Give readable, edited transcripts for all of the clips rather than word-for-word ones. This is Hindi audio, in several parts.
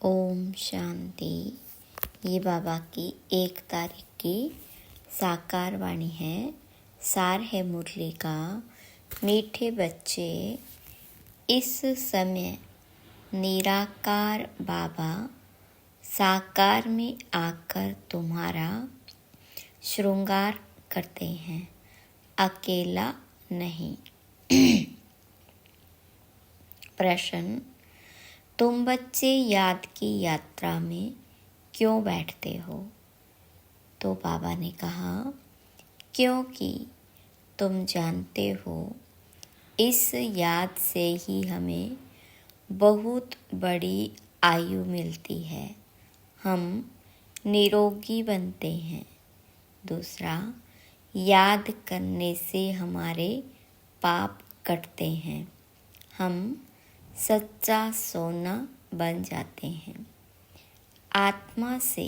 ओम शांति। ये बाबा की 1 तारीख की साकार वाणी है। सार है मुरली का। मीठे बच्चे, इस समय निराकार बाबा साकार में आकर तुम्हारा श्रृंगार करते हैं, अकेला नहीं। प्रश्न: तुम बच्चे याद की यात्रा में क्यों बैठते हो? तो बाबा ने कहा, क्योंकि तुम जानते हो इस याद से ही हमें बहुत बड़ी आयु मिलती है, हम निरोगी बनते हैं। दूसरा, याद करने से हमारे पाप कटते हैं, हम सच्चा सोना बन जाते हैं। आत्मा से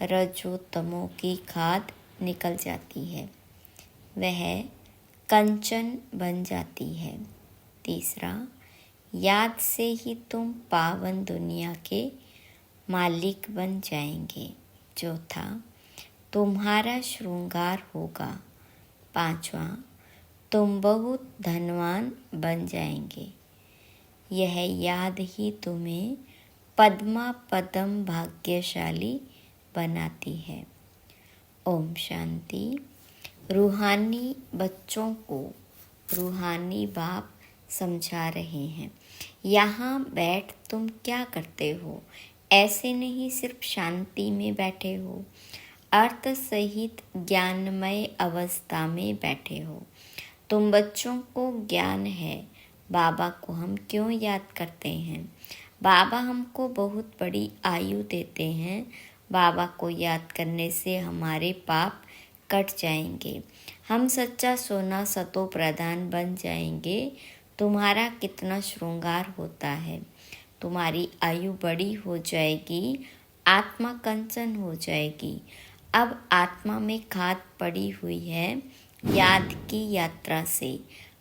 रजो तमो की खाद निकल जाती है, वह कंचन बन जाती है। तीसरा, याद से ही तुम पावन दुनिया के मालिक बन जाएंगे। चौथा, तुम्हारा श्रृंगार होगा। पांचवा, तुम बहुत धनवान बन जाएंगे। यह याद ही तुम्हें पद्मा पदम भाग्यशाली बनाती है। ओम शांति। रूहानी बच्चों को रूहानी बाप समझा रहे हैं, यहाँ बैठ तुम क्या करते हो? ऐसे नहीं सिर्फ शांति में बैठे हो, अर्थ सहित ज्ञानमय अवस्था में बैठे हो। तुम बच्चों को ज्ञान है। बाबा को हम क्यों याद करते हैं? बाबा हमको बहुत बड़ी आयु देते हैं। बाबा को याद करने से हमारे पाप कट जाएंगे, हम सच्चा सोना सतो प्रधान बन जाएंगे। तुम्हारा कितना श्रृंगार होता है, तुम्हारी आयु बड़ी हो जाएगी, आत्मा कंचन हो जाएगी। अब आत्मा में खाद पड़ी हुई है याद की यात्रा से।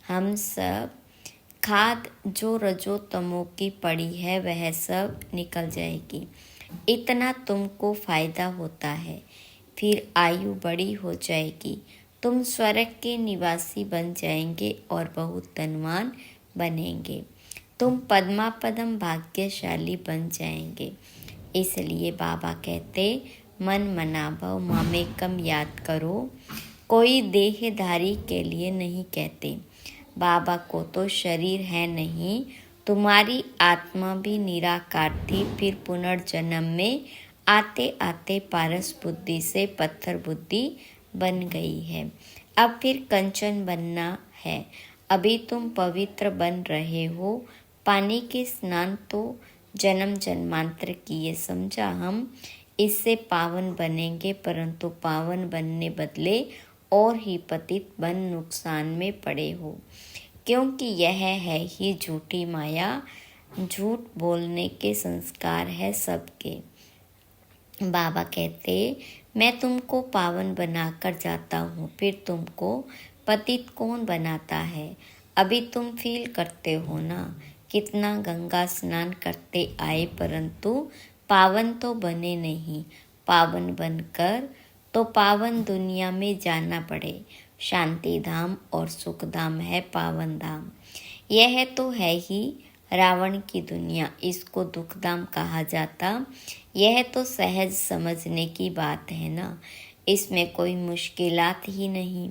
हम सब खाद जो रजो तमो की पड़ी है वह सब निकल जाएगी। इतना तुमको फायदा होता है, फिर आयु बड़ी हो जाएगी, तुम स्वर्ग के निवासी बन जाएंगे और बहुत धनवान बनेंगे। तुम पद्मा पदम भाग्यशाली बन जाएंगे। इसलिए बाबा कहते, मन मना भव मामेकम याद करो। कोई देहधारी के लिए नहीं कहते। बाबा को तो शरीर है नहीं, तुम्हारी आत्मा भी निराकार थी, फिर पुनर्जन्म में आते आते पारस बुद्धि से पत्थर बुद्धि बन गई है। अब फिर कंचन बनना है। अभी तुम पवित्र बन रहे हो। पानी के स्नान तो जन्म जन्मांतर किए, समझा। हम इससे पावन बनेंगे, परंतु पावन बनने बदले और ही पतित बन नुकसान में पड़े हो, क्योंकि यह है ही झूठी माया। झूठ बोलने के संस्कार है सबके। बाबा कहते, मैं तुमको पावन बनाकर जाता हूँ, फिर तुमको पतित कौन बनाता है? अभी तुम फील करते हो ना, कितना गंगा स्नान करते आए, परंतु पावन तो बने नहीं। पावन बनकर तो पावन दुनिया में जाना पड़े। शांति धाम और सुख धाम है पावन धाम। यह तो है ही रावण की दुनिया, इसको दुख धाम कहा जाता। यह तो सहज समझने की बात है ना, इसमें कोई मुश्किलात ही नहीं।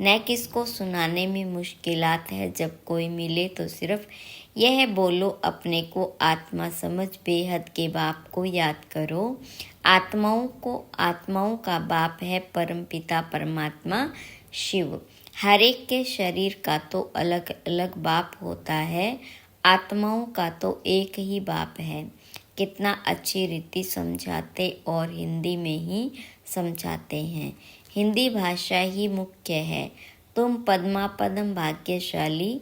न किसको सुनाने में मुश्किलात है। जब कोई मिले तो सिर्फ यह बोलो, अपने को आत्मा समझ बेहद के बाप को याद करो। आत्माओं का बाप है परमपिता परमात्मा शिव। हर एक के शरीर का तो अलग अलग बाप होता है, आत्माओं का तो एक ही बाप है। कितना अच्छी रीति समझाते और हिंदी में ही समझाते हैं। हिंदी भाषा ही मुख्य है। तुम पद्मा पदम भाग्यशाली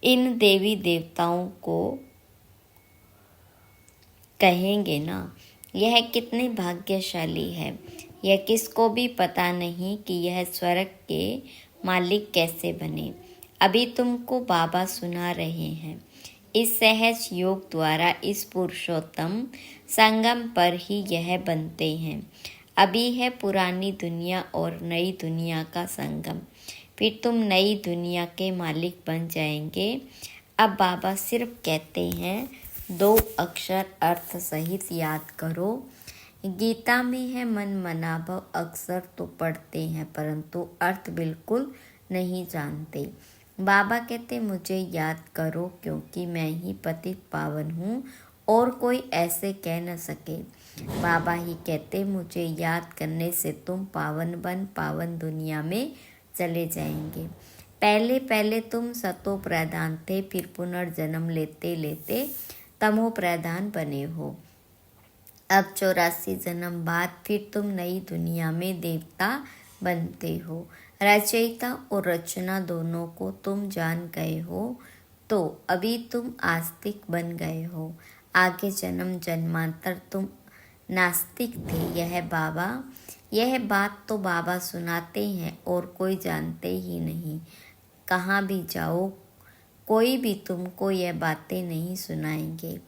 इन देवी देवताओं को कहेंगे ना, यह कितने भाग्यशाली है। यह किसको भी पता नहीं कि यह स्वर्ग के मालिक कैसे बने। अभी तुमको बाबा सुना रहे हैं। इस सहज योग द्वारा इस पुरुषोत्तम संगम पर ही यह बनते हैं। अभी है पुरानी दुनिया और नई दुनिया का संगम, फिर तुम नई दुनिया के मालिक बन जाएंगे। अब बाबा सिर्फ कहते हैं 2 अक्षर अर्थ सहित याद करो। गीता में है मन मनाभव, अक्षर तो पढ़ते हैं परंतु अर्थ बिल्कुल नहीं जानते। बाबा कहते मुझे याद करो क्योंकि मैं ही पतित पावन हूँ और कोई ऐसे कह न सके। बाबा ही कहते मुझे याद करने से तुम पावन दुनिया में चले जाएंगे। पहले पहले तुम सतो प्रधान थे, फिर पुनर्जन्म लेते लेते तमो प्रधान बने हो। अब 84 जन्म बाद फिर तुम नई दुनिया में देवता बनते हो। रचयिता और रचना दोनों को तुम जान गए हो, तो अभी तुम आस्तिक बन गए हो। आगे जन्म जन्मांतर तुम नास्तिक थे। यह बात तो बाबा सुनाते हैं और कोई जानते ही नहीं। कहाँ भी जाओ कोई भी तुमको यह बातें नहीं सुनाएंगे।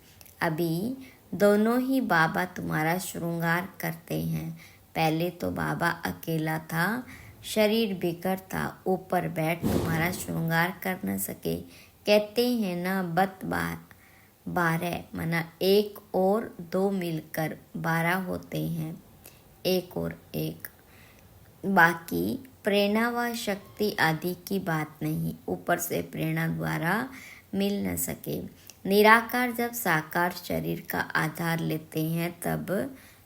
अभी दोनों ही बाबा तुम्हारा श्रृंगार करते हैं। पहले तो बाबा अकेला था, शरीर बिखर था, ऊपर बैठ तुम्हारा श्रृंगार कर न सके। कहते हैं ना 12 मना 1 और 2 मिलकर 12 होते हैं, 1 और 1। बाकी प्रेरणा व शक्ति आदि की बात नहीं, ऊपर से प्रेरणा द्वारा मिल न सके। निराकार जब साकार शरीर का आधार लेते हैं तब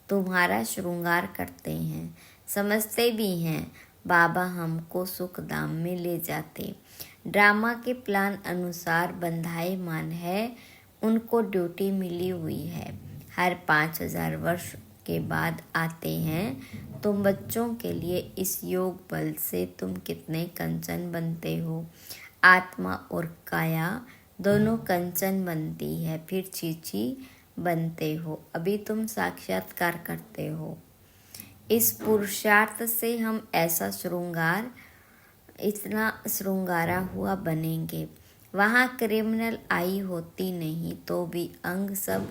तुम्हारा श्रृंगार करते हैं। समझते भी हैं बाबा हमको सुख धाम में ले जाते। ड्रामा के प्लान अनुसार बंधाएमान है, उनको ड्यूटी मिली हुई है। हर 5000 वर्ष के बाद आते हैं। तुम बच्चों के लिए इस योग बल से तुम कितने कंचन बनते हो। आत्मा और काया दोनों कंचन बनती है, फिर चीची बनते हो। अभी तुम साक्षात्कार करते हो। इस पुरुषार्थ से हम ऐसा श्रृंगार इतना श्रृंगारा हुआ बनेंगे। वहाँ क्रिमिनल आई होती नहीं तो भी अंग सब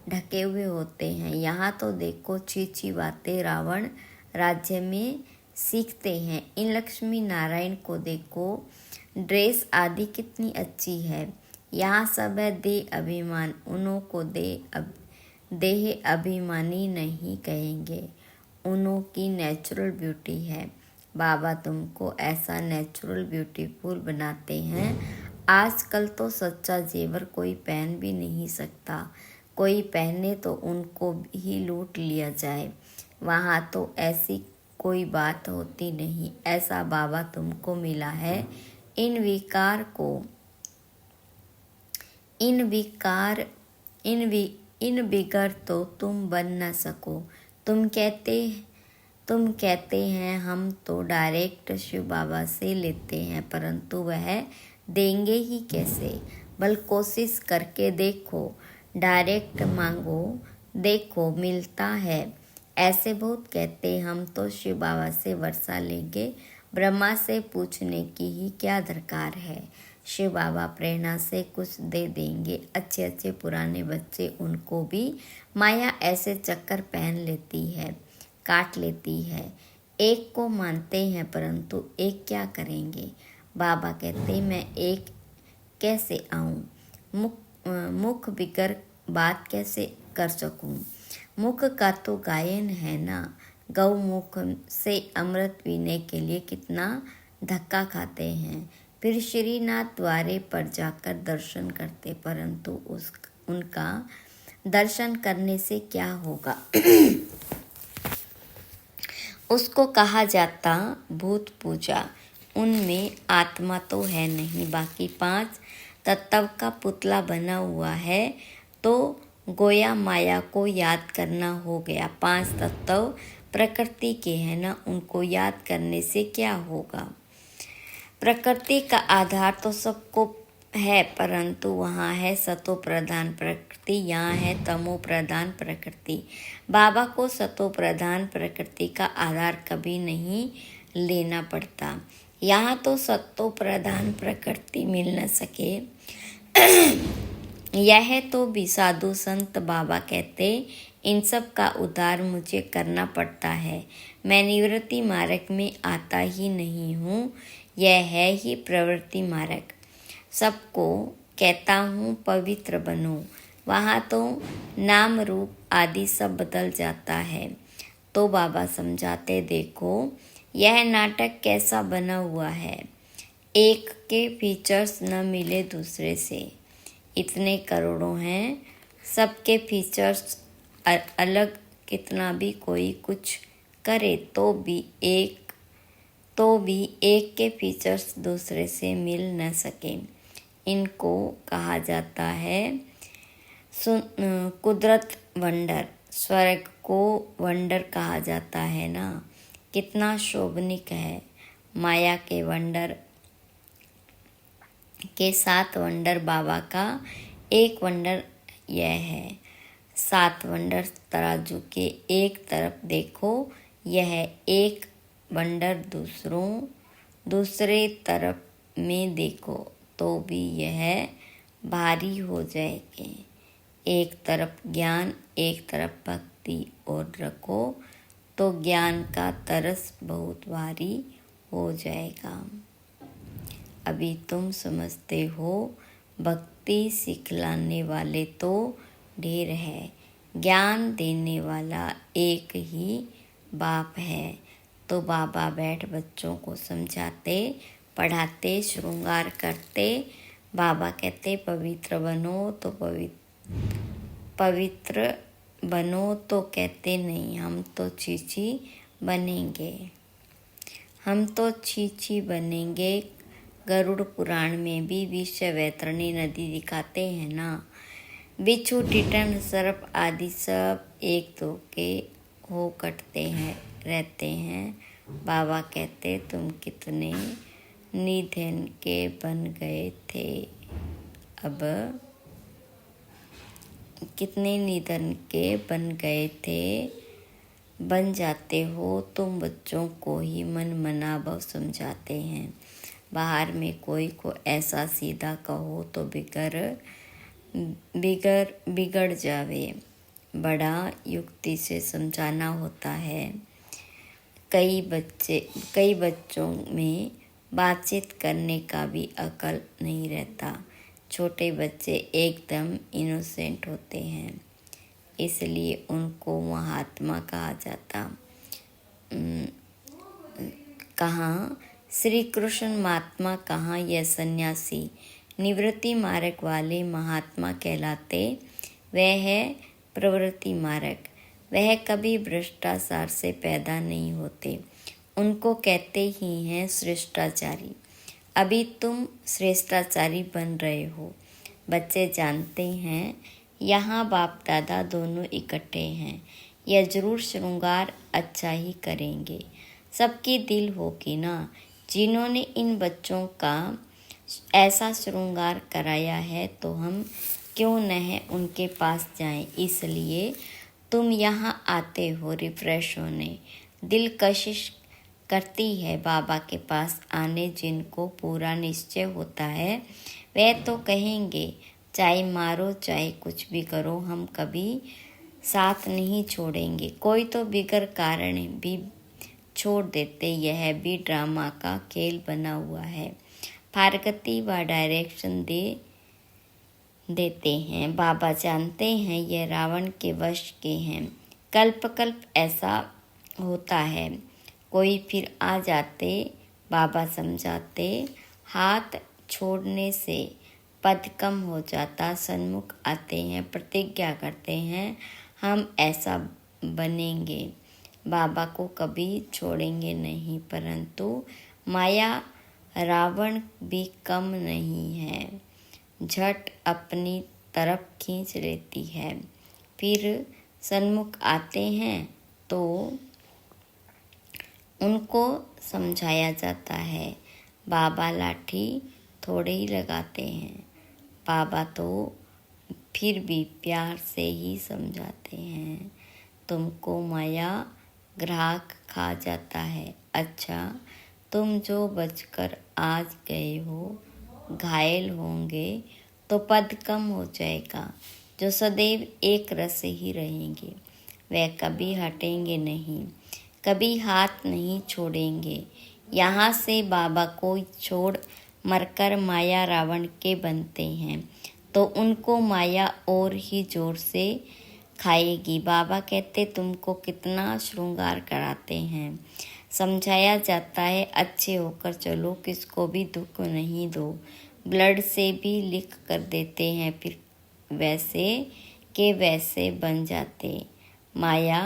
ढके हुए होते हैं। यहाँ तो देखो चीची बातें रावण राज्य में सीखते हैं। इन लक्ष्मी नारायण को देखो, ड्रेस आदि कितनी अच्छी है। यहाँ सब है देह अभिमान, उन्हों को देह अभिमानी नहीं कहेंगे, उन्हों की नेचुरल ब्यूटी है। बाबा तुमको ऐसा नेचुरल ब्यूटीफुल बनाते हैं। आजकल तो सच्चा जेवर कोई पहन भी नहीं सकता, कोई पहने तो उनको ही लूट लिया जाए। वहाँ तो ऐसी कोई बात होती नहीं। ऐसा बाबा तुमको मिला है। इन बिगर तो तुम बन न सको। तुम कहते हैं हम तो डायरेक्ट शिव बाबा से लेते हैं, परंतु वह देंगे ही कैसे। बल कोशिश करके देखो, डायरेक्ट मांगो, देखो मिलता है। ऐसे बहुत कहते हम तो शिव बाबा से वर्षा लेंगे, ब्रह्मा से पूछने की ही क्या दरकार है। शिव बाबा प्रेरणा से कुछ दे देंगे। अच्छे अच्छे पुराने बच्चे, उनको भी माया ऐसे चक्कर पहन लेती है, काट लेती है। एक को मानते हैं परंतु एक क्या करेंगे। बाबा कहते मैं एक कैसे आऊँ, मुख बिगर बात कैसे कर सकूं। मुख का तो गायन है ना। गौमुख से अमृत पीने के लिए कितना धक्का खाते हैं, फिर श्रीनाथ द्वारे पर जाकर दर्शन करते, परंतु उनका दर्शन करने से क्या होगा। उसको कहा जाता भूत पूजा। उनमें आत्मा तो है नहीं। बाकी 5 तत्व का पुतला बना हुआ है, तो गोया माया को याद करना हो गया। 5 तत्व प्रकृति के हैं ना, उनको याद करने से क्या होगा। प्रकृति का आधार तो सबको है, परंतु वहाँ है सतो प्रधान प्रकृति, यहाँ है तमो प्रधान प्रकृति। बाबा को सतो प्रधान प्रकृति का आधार कभी नहीं लेना पड़ता। यहाँ तो सतो प्रधान प्रकृति मिल न सके यह तो भी साधु संत बाबा कहते, इन सब का उद्धार मुझे करना पड़ता है। मैं निवृत्ति मार्ग में आता ही नहीं हूँ, यह है ही प्रवृत्ति मार्ग। सबको कहता हूँ पवित्र बनो, वहाँ तो नाम रूप आदि सब बदल जाता है। तो बाबा समझाते, देखो यह नाटक कैसा बना हुआ है। एक के फीचर्स न मिले दूसरे से। इतने करोड़ों हैं, सबके फीचर्स अलग, कितना भी कोई कुछ करे तो भी एक के फीचर्स दूसरे से मिल न सके। इनको कहा जाता है कुदरत वंडर। स्वर्ग को वंडर कहा जाता है ना, कितना शोभनिक है। माया के वंडर के 7 वंडर बाबा का एक वंडर यह है। 7 वंडर तराजू के एक तरफ देखो, यह एक वंडर दूसरे तरफ में देखो तो भी यह भारी हो जाएंगे। एक तरफ ज्ञान एक तरफ भक्ति और रखो तो ज्ञान का तरस बहुत भारी हो जाएगा। अभी तुम समझते हो भक्ति सिखलाने वाले तो ढेर है, ज्ञान देने वाला एक ही बाप है। तो बाबा बैठ बच्चों को समझाते, पढ़ाते, श्रृंगार करते। बाबा कहते पवित्र बनो तो पवित्र बनो, तो कहते नहीं हम तो चीची बनेंगे, हम तो चीची बनेंगे। गरुड़ पुराण में भी विश्व वैतरणी नदी दिखाते हैं ना। बिच्छू, टिटन, सर्प आदि सब एक दो के हो कटते हैं रहते हैं। बाबा कहते तुम कितने निधन के बन गए थे, अब कितने निधन के बन गए थे, बन जाते हो। तुम बच्चों को ही मन मनाभव समझाते हैं। बाहर में कोई को ऐसा सीधा कहो तो बिगड़ जावे, बड़ा युक्ति से समझाना होता है। कई बच्चों में बातचीत करने का भी अकल नहीं रहता। छोटे बच्चे एकदम इनोसेंट होते हैं, इसलिए उनको महात्मा कहा जाता। कहाँ श्री कृष्ण महात्मा, कहाँ यह सन्यासी। निवृत्ति मार्ग वाले महात्मा कहलाते। वह है प्रवृत्ति मार्ग, वह कभी भ्रष्टाचार से पैदा नहीं होते, उनको कहते ही हैं श्रेष्ठाचारी। अभी तुम श्रेष्ठाचारी बन रहे हो। बच्चे जानते हैं यहाँ बाप दादा दोनों इकट्ठे हैं, यह जरूर श्रृंगार अच्छा ही करेंगे। सबकी दिल होगी ना। जिन्होंने इन बच्चों का ऐसा श्रृंगार कराया है तो हम क्यों न उनके पास जाएं। इसलिए तुम यहाँ आते हो रिफ्रेश होने। दिल कशिश करती है बाबा के पास आने। जिनको पूरा निश्चय होता है वह तो कहेंगे चाहे मारो चाहे कुछ भी करो, हम कभी साथ नहीं छोड़ेंगे। कोई तो बिगर कारण भी छोड़ देते, यह भी ड्रामा का खेल बना हुआ है। फारकती व डायरेक्शन देते हैं। बाबा जानते हैं यह रावण के वश के हैं। कल्प कल्प ऐसा होता है। कोई फिर आ जाते, बाबा समझाते, हाथ छोड़ने से पद कम हो जाता। सन्मुख आते हैं, प्रतिज्ञा करते हैं हम ऐसा बनेंगे, बाबा को कभी छोड़ेंगे नहीं। परंतु माया रावण भी कम नहीं है, झट अपनी तरफ खींच लेती है। फिर सन्मुख आते हैं तो उनको समझाया जाता है। बाबा लाठी थोड़े ही लगाते हैं, बाबा तो फिर भी प्यार से ही समझाते हैं। तुमको माया ग्राहक खा जाता है। अच्छा, तुम जो बचकर आज गए हो, घायल होंगे तो पद कम हो जाएगा। जो सदैव एक रस से ही रहेंगे वह कभी हटेंगे नहीं, कभी हाथ नहीं छोड़ेंगे। यहाँ से बाबा को छोड़ मरकर माया रावण के बनते हैं तो उनको माया और ही जोर से खाएगी। बाबा कहते तुमको कितना श्रृंगार कराते हैं, समझाया जाता है अच्छे होकर चलो, किसको भी दुख नहीं दो। ब्लड से भी लिख कर देते हैं, फिर वैसे के वैसे बन जाते। माया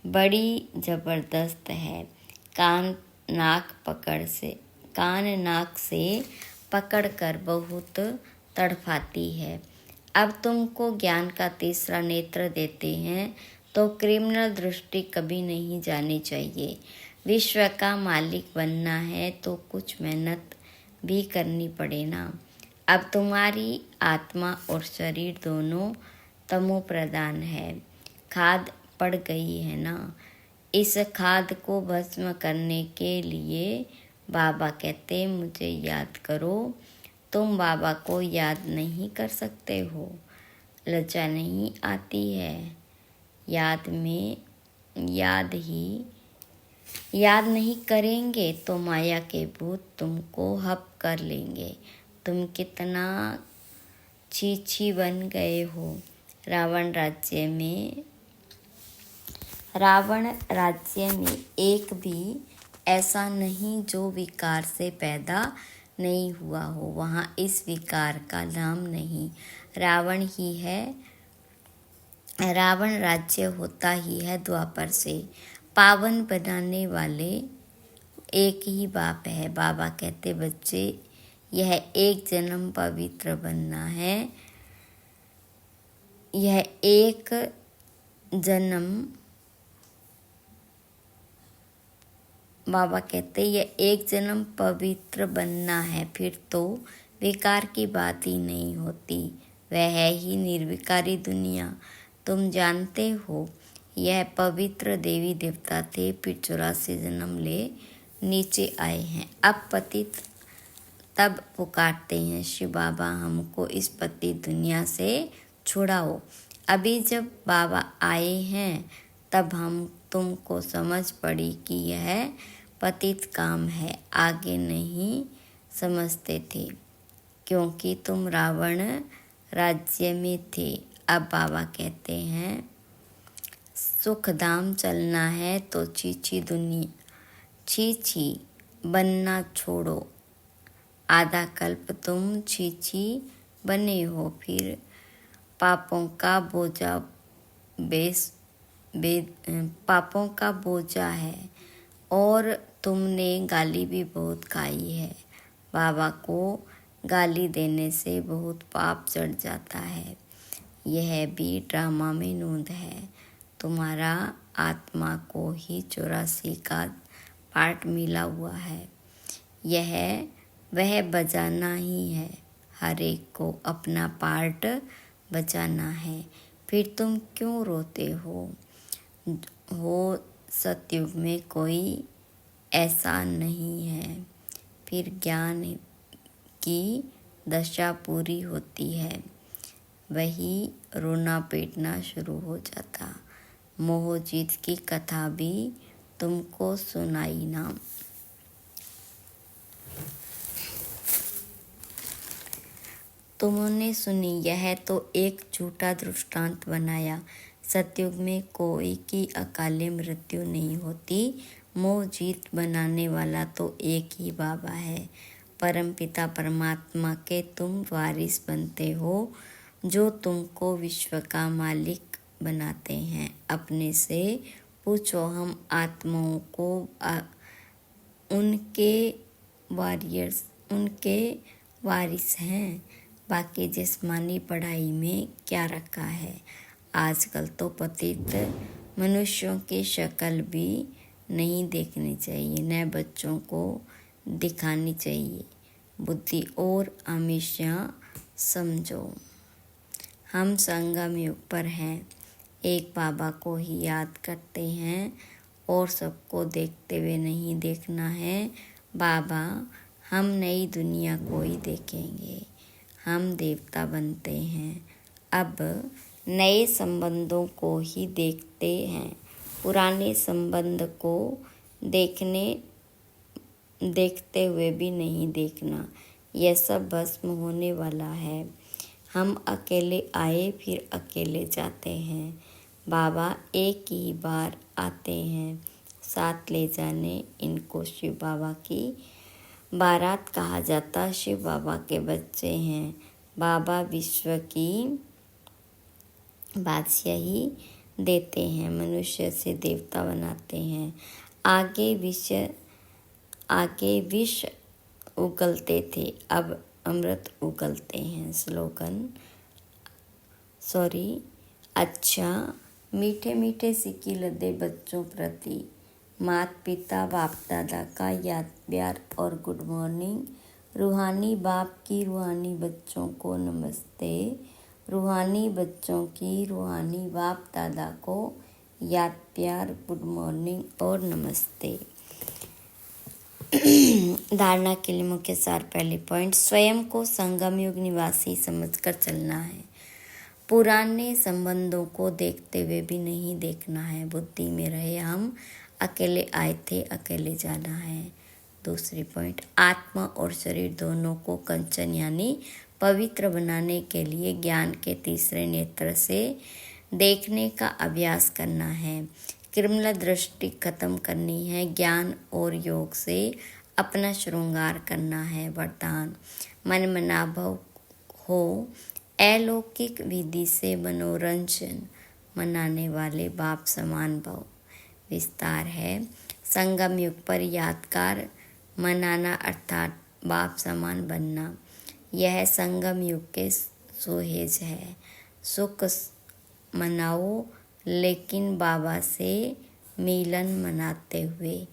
बड़ी जबरदस्त है, कान नाक से पकड़ कर बहुत तड़फाती है। अब तुमको ज्ञान का तीसरा नेत्र देते हैं तो क्रिमिनल दृष्टि कभी नहीं जानी चाहिए। विश्व का मालिक बनना है तो कुछ मेहनत भी करनी पड़े ना। अब तुम्हारी आत्मा और शरीर दोनों तमो प्रधान है, खाद पड़ गई है ना। इस खाद को भस्म करने के लिए बाबा कहते मुझे याद करो। तुम बाबा को याद नहीं कर सकते हो, लज्जा नहीं आती है। याद नहीं करेंगे तो माया के भूत तुमको हप कर लेंगे। तुम कितना छी बन गए हो। रावण राज्य में एक भी ऐसा नहीं जो विकार से पैदा नहीं हुआ हो, वहाँ इस विकार का नाम नहीं। रावण ही है, रावण राज्य होता ही है द्वापर से। पावन बनाने वाले एक ही बाप है। बाबा कहते बच्चे यह एक जन्म पवित्र बनना है, यह एक जन्म बाबा कहते यह एक जन्म पवित्र बनना है, फिर तो विकार की बात ही नहीं होती। वह है ही निर्विकारी दुनिया। तुम जानते हो यह पवित्र देवी देवता थे, फिर 84 जन्म ले नीचे आए हैं। अब पतित तब पुकारते हैं शिव बाबा हमको इस पतित दुनिया से छुड़ाओ। अभी जब बाबा आए हैं तब हम तुमको समझ पड़ी कि यह पतित काम है, आगे नहीं समझते थे क्योंकि तुम रावण राज्य में थे। अब बाबा कहते हैं सुखधाम चलना है तो छी बनना छोड़ो। आधा कल्प तुम छी बने हो, फिर पापों का बोझा है और तुमने गाली भी बहुत खाई है। बाबा को गाली देने से बहुत पाप चढ़ जाता है। यह भी ड्रामा में नोंद है। तुम्हारा आत्मा को ही 84 का पार्ट मिला हुआ है। यह वह बजाना ही है, हर एक को अपना पार्ट बजाना है। फिर तुम क्यों रोते हो? सतयुग में कोई ऐसा नहीं है। फिर ज्ञान की दशा पूरी होती है, वही रोना पीटना शुरू हो जाता। मोहजीत की कथा भी तुमको सुनाई ना। तुमने सुनी, यह तो एक झूठा दृष्टांत बनाया। सतयुग में कोई की अकाले मृत्यु नहीं होती। मोह जीत बनाने वाला तो एक ही बाबा है। परमपिता परमात्मा के तुम वारिस बनते हो, जो तुमको विश्व का मालिक बनाते हैं। अपने से पूछो, हम आत्माओं को उनके वारिस हैं। बाकी जिस्मानी पढ़ाई में क्या रखा है? आजकल तो पतित मनुष्यों की शक्ल भी नहीं देखनी चाहिए, न बच्चों को दिखानी चाहिए। बुद्धि और हमेशा समझो, हम संगम युग पर हैं। एक बाबा को ही याद करते हैं और सबको देखते हुए नहीं देखना है। बाबा हम नई दुनिया को ही देखेंगे। हम देवता बनते हैं। अब नए संबंधों को ही देखते हैं, पुराने संबंध को देखते हुए भी नहीं देखना। यह सब भस्म होने वाला है। हम अकेले आए फिर अकेले जाते हैं। बाबा एक ही बार आते हैं, साथ ले जाने। इनको शिव बाबा की बारात कहा जाता। शिव बाबा के बच्चे हैं। बाबा विश्व की बादशाही देते हैं, मनुष्य से देवता बनाते हैं। आगे विष उगलते थे, अब अमृत उगलते हैं। अच्छा, मीठे मीठे सिक्के लदे बच्चों प्रति माता पिता बाप दादा का याद प्यार और गुड मॉर्निंग। रूहानी बाप की रूहानी बच्चों को नमस्ते। रूहानी बच्चों की रूहानी बाप दादा को याद प्यार गुड मॉर्निंग और नमस्ते। धारणा के लिए मुख्य सार। पहले पॉइंट, स्वयं को संगम युग निवासी समझकर चलना है। पुराने संबंधों को देखते हुए भी नहीं देखना है। बुद्धि में रहे हम अकेले आए थे, अकेले जाना है। दूसरी पॉइंट, आत्मा और शरीर दोनों को कंचन यानी पवित्र बनाने के लिए ज्ञान के तीसरे नेत्र से देखने का अभ्यास करना है। कृमला दृष्टि खत्म करनी है। ज्ञान और योग से अपना श्रृंगार करना है। वरदान, मन मनाभव हो। अलौकिक विधि से मनोरंजन मनाने वाले बाप समान भव। विस्तार है, संगम युग पर यादगार मनाना अर्थात बाप समान बनना। यह संगम युग के सोहेज है। सुख मनाओ, लेकिन बाबा से मिलन मनाते हुए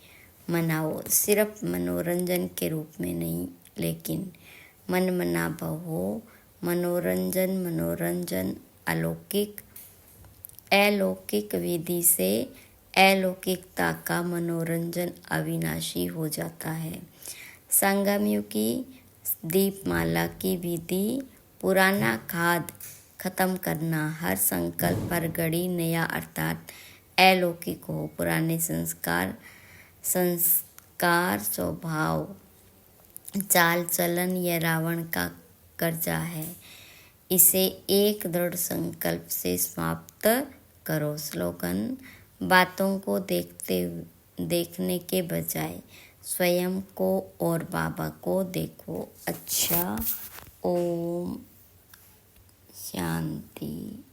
मनाओ। सिर्फ मनोरंजन के रूप में नहीं, लेकिन मन मनाभव हो। मनोरंजन अलौकिक विधि से अलौकिकता का मनोरंजन अविनाशी हो जाता है। संगम युग की दीपमाला की विधि, पुराना खाद खत्म करना। हर संकल्प पर घड़ी नया अर्थात अलौकिक हो। पुराने संस्कार स्वभाव चाल चलन यह रावण का कर्जा है, इसे एक दृढ़ संकल्प से समाप्त करो। स्लोगन, बातों को देखने के बजाय स्वयं को और बाबा को देखो। अच्छा, ओम शांति।